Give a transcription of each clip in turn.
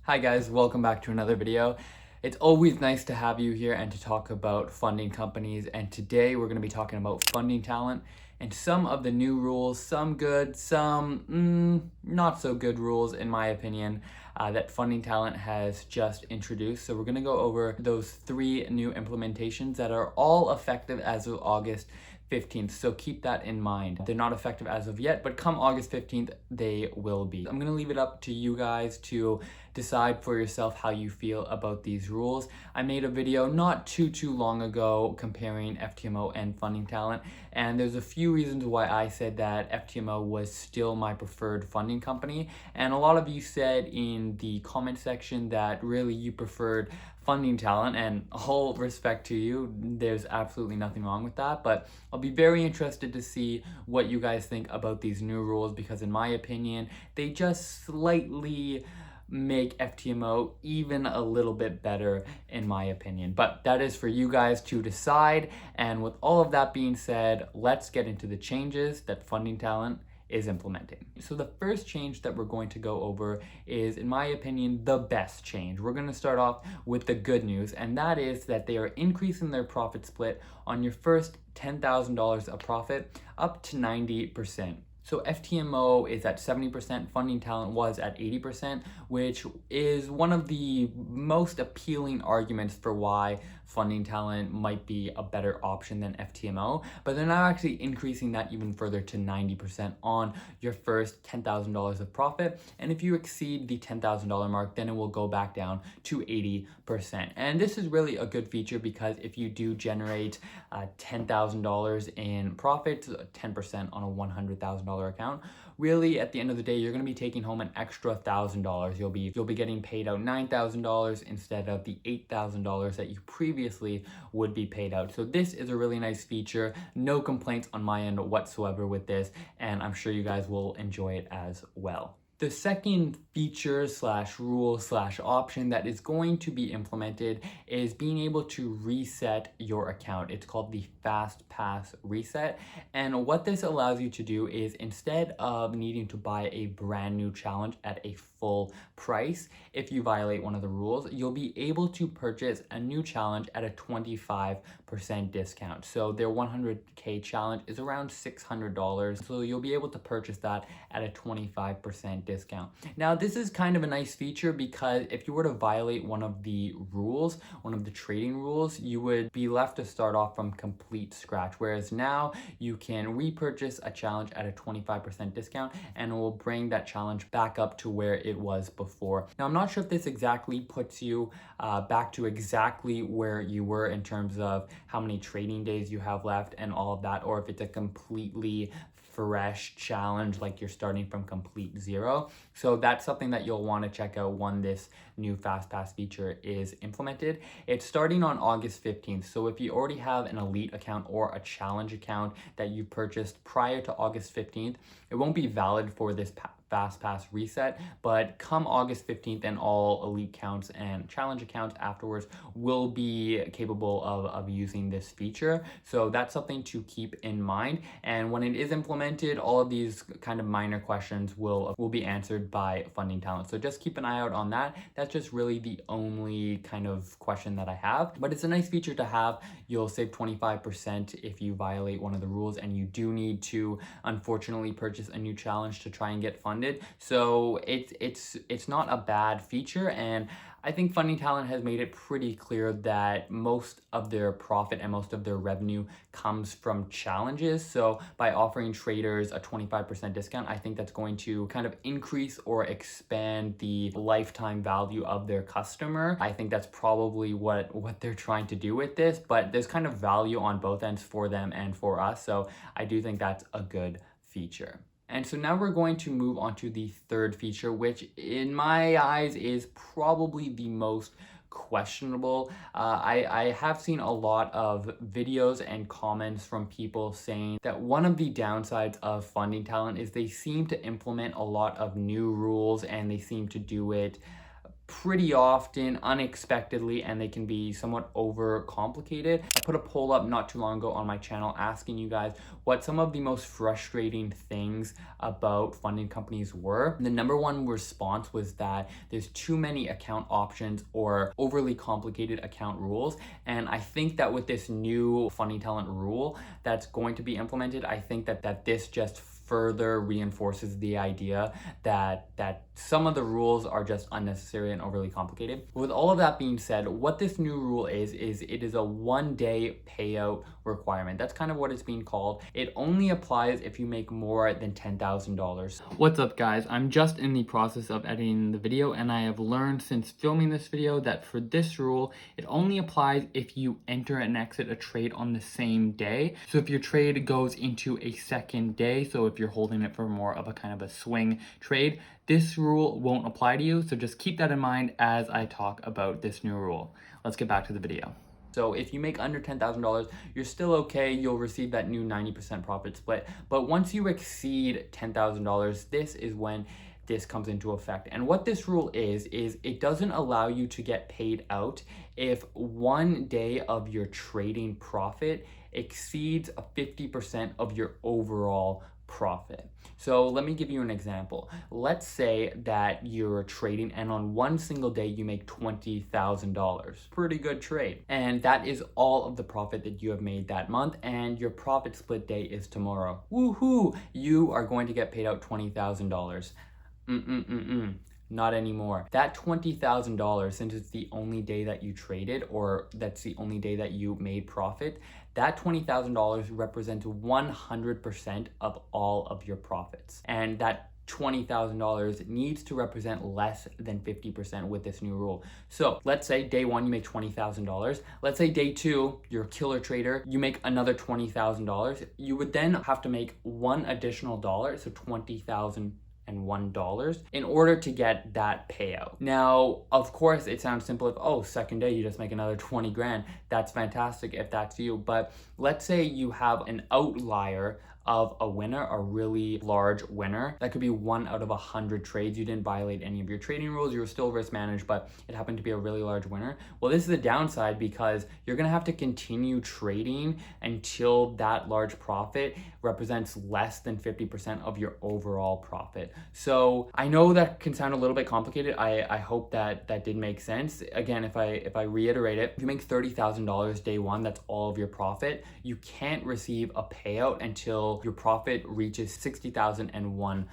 Hi guys, welcome back to another video. It's always nice to have you here and to talk about funding companies, and today we're going to be talking about funding talent and some of the new rules, some good, some not so good rules in my opinion, that funding talent has just introduced. So we're going to go over those 3 new implementations that are all effective as of August 15th. So keep that in mind. They're not effective as of yet, but come August 15th, they will be. I'm gonna leave it up to you guys to decide for yourself how you feel about these rules. I made a video not too long ago comparing FTMO and funding talent, and there's a few reasons why I said that FTMO was still my preferred funding company, and a lot of you said in the comment section that really you preferred funding talent, and all respect to you, there's absolutely nothing wrong with that, but I'll be very interested to see what you guys think about these new rules, because in my opinion they just slightly make FTMO even a little bit better in my opinion. But that is for you guys to decide, and with all of that being said, let's get into the changes that funding talent is implementing. So the first change that we're going to go over is, in my opinion, the best change. We're going to start off with the good news, and that is that they are increasing their profit split on your first $10,000 of profit up to 90%. So FTMO is at 70%, funding talent was at 80%, which is one of the most appealing arguments for why funding talent might be a better option than FTMO, but they're now actually increasing that even further to 90% on your first $10,000 of profit. And if you exceed the $10,000 mark, then it will go back down to 80%. And this is really a good feature, because if you do generate $10,000 in profits, 10% on a $100,000 account, really at the end of the day you're going to be taking home an extra $1,000. You'll be getting paid out $9,000 instead of the $8,000 that you previously would be paid out. So this is a really nice feature. No complaints on my end whatsoever with this, and I'm sure you guys will enjoy it as well. The second feature slash rule slash option that is going to be implemented is being able to reset your account. It's called the Fast Pass Reset. And what this allows you to do is, instead of needing to buy a brand new challenge at a full price, if you violate one of the rules, you'll be able to purchase a new challenge at a 25% discount. So their 100K challenge is around $600. So you'll be able to purchase that at a 25% discount. Now, this is kind of a nice feature, because if you were to violate one of the rules, one of the trading rules, you would be left to start off from complete scratch. Whereas now you can repurchase a challenge at a 25% discount, and it will bring that challenge back up to where it was before. Now, I'm not sure if this exactly puts you back to exactly where you were in terms of how many trading days you have left and all of that, or if it's a completely fresh challenge, like you're starting from complete zero. So that's something that you'll want to check out when this new Fast Pass feature is implemented. It's starting on August 15th. So if you already have an elite account or a challenge account that you purchased prior to August 15th, it won't be valid for this Fast Pass reset, but come August 15th and all elite accounts and challenge accounts afterwards will be capable of using this feature. So that's something to keep in mind. And when it is implemented, all of these kind of minor questions will be answered by funding talent. So just keep an eye out on that. That's just really the only kind of question that I have, but it's a nice feature to have. You'll save 25% if you violate one of the rules, and you do need to unfortunately purchase a new challenge to try and get funded. So it's not a bad feature, and I think funding talent has made it pretty clear that most of their profit and most of their revenue comes from challenges. So by offering traders a 25% discount, I think that's going to kind of increase or expand the lifetime value of their customer. I think that's probably what they're trying to do with this, but there's kind of value on both ends for them and for us. So I do think that's a good feature. And so now we're going to move on to the third feature, which in my eyes is probably the most questionable. I have seen a lot of videos and comments from people saying that one of the downsides of funding talent is they seem to implement a lot of new rules, and they seem to do it pretty often, unexpectedly, and they can be somewhat over complicated. I put a poll up not too long ago on my channel asking you guys what some of the most frustrating things about funding companies were. The number one response was that there's too many account options or overly complicated account rules. And I think that with this new funding talent rule that's going to be implemented, I think that this just further reinforces the idea that some of the rules are just unnecessary and overly complicated. With all of that being said, what this new rule is it is a 1-day payout requirement. That's kind of what it's being called. It only applies if you make more than $10,000. What's up, guys? I'm just in the process of editing the video, and I have learned since filming this video that for this rule, it only applies if you enter and exit a trade on the same day. So if your trade goes into a second day, so if you're holding it for more of a kind of a swing trade, this rule won't apply to you. So just keep that in mind as I talk about this new rule. Let's get back to the video. So if you make under $10,000, you're still okay. You'll receive that new 90% profit split. But once you exceed $10,000, this is when this comes into effect. And what this rule is it doesn't allow you to get paid out if 1 day of your trading profit exceeds 50% of your overall profit. So let me give you an example. Let's say that you're trading and on one single day you make $20,000. Pretty good trade. And that is all of the profit that you have made that month, and your profit split day is tomorrow. Woohoo! You are going to get paid out $20,000. Not anymore. That $20,000, since it's the only day that you traded, or that's the only day that you made profit, that $20,000 represents 100% of all of your profits. And that $20,000 needs to represent less than 50% with this new rule. So let's say day one, you make $20,000. Let's say day two, you're a killer trader, you make another $20,000. You would then have to make one additional dollar, so $20,001 in order to get that payout. Now, of course, it sounds simple if, second day you just make another 20 grand. That's fantastic if that's you. But let's say you have an outlier of a winner, a really large winner. That could be 1 out of 100 trades. You didn't violate any of your trading rules. You were still risk managed, but it happened to be a really large winner. Well, this is the downside because you're gonna have to continue trading until that large profit represents less than 50% of your overall profit. So I know that can sound a little bit complicated. I hope that did make sense. Again, if I reiterate it, if you make $30,000 day one, that's all of your profit. You can't receive a payout until your profit reaches $60,001,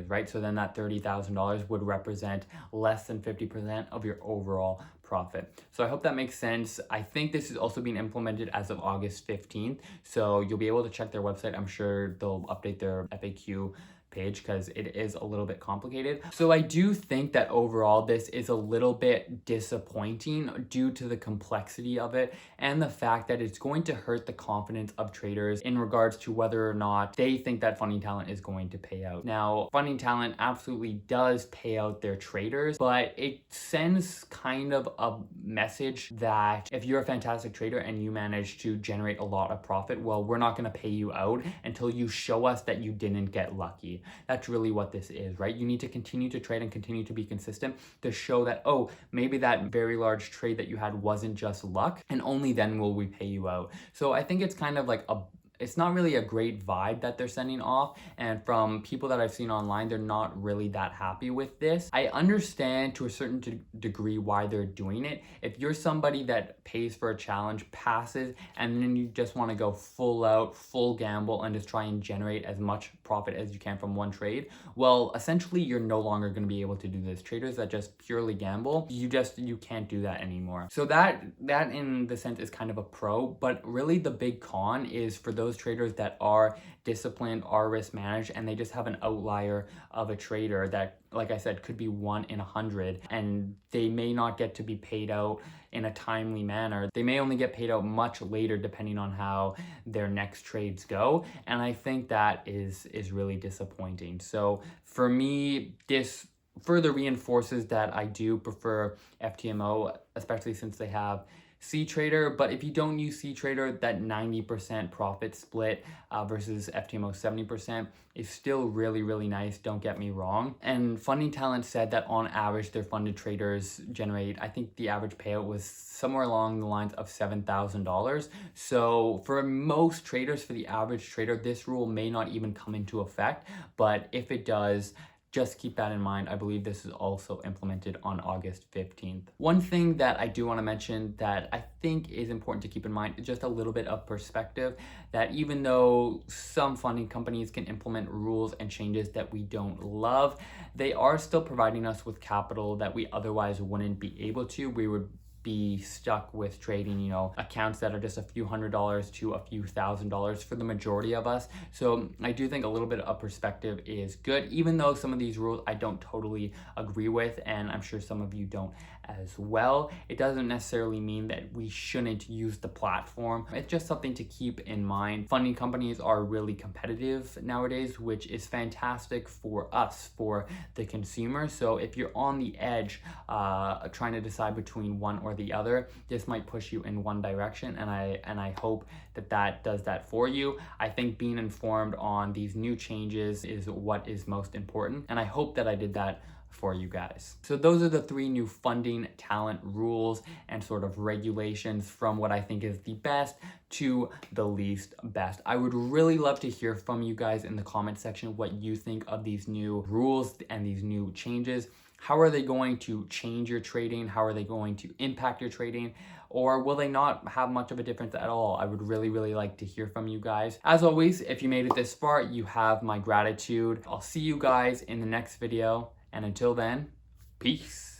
right? So then that $30,000 would represent less than 50% of your overall profit. So I hope that makes sense. I think this is also being implemented as of August 15th. So you'll be able to check their website. I'm sure they'll update their FAQ page because it is a little bit complicated. So I do think that overall this is a little bit disappointing due to the complexity of it and the fact that it's going to hurt the confidence of traders in regards to whether or not they think that funding talent is going to pay out. Now, funding talent absolutely does pay out their traders, but it sends kind of a message that if you're a fantastic trader and you manage to generate a lot of profit, well, we're not going to pay you out until you show us that you didn't get lucky. That's really what this is, right? You need to continue to trade and continue to be consistent to show that, maybe that very large trade that you had wasn't just luck, and only then will we pay you out. So I think it's kind of like it's not really a great vibe that they're sending off, and from people that I've seen online, they're not really that happy with this. I understand to a certain degree why they're doing it. If you're somebody that pays for a challenge, passes, and then you just want to go full out, full gamble, and just try and generate as much profit as you can from one trade, well, essentially you're no longer going to be able to do this. Traders that just purely gamble, you can't do that anymore. So that in the sense is kind of a pro, but really the big con is for those traders that are disciplined, are risk managed, and they just have an outlier of a trader that, like I said, could be 1 in 100, and they may not get to be paid out in a timely manner. They may only get paid out much later depending on how their next trades go, and I think that is really disappointing. So for me, this further reinforces that I do prefer FTMO, especially since they have C-Trader, but if you don't use C-Trader, that 90% profit split versus FTMO 70% is still really, really nice, don't get me wrong. And Funding Talent said that on average, their funded traders generate, I think the average payout was somewhere along the lines of $7,000. So for most traders, for the average trader, this rule may not even come into effect, but if it does, just keep that in mind. I believe this is also implemented on August 15th. One thing that I do want to mention that I think is important to keep in mind is just a little bit of perspective, that even though some funding companies can implement rules and changes that we don't love, they are still providing us with capital that we otherwise wouldn't be able to. We would be stuck with trading, you know, accounts that are just a few $100s to a few $1,000s for the majority of us. So I do think a little bit of perspective is good, even though some of these rules I don't totally agree with, and I'm sure some of you don't as well. It doesn't necessarily mean that we shouldn't use the platform. It's just something to keep in mind. Funding companies are really competitive nowadays, which is fantastic for us, for the consumer. So if you're on the edge trying to decide between one or the other, this might push you in one direction, and I hope that does that for you. I think being informed on these new changes is what is most important, and I hope that I did that for you guys. So those are the 3 new Funding Talent rules and sort of regulations, from what I think is the best to the least best. I would really love to hear from you guys in the comment section what you think of these new rules and these new changes. How are they going to change your trading? How are they going to impact your trading? Or will they not have much of a difference at all? I would really, really like to hear from you guys. As always, if you made it this far, you have my gratitude. I'll see you guys in the next video. And until then, peace.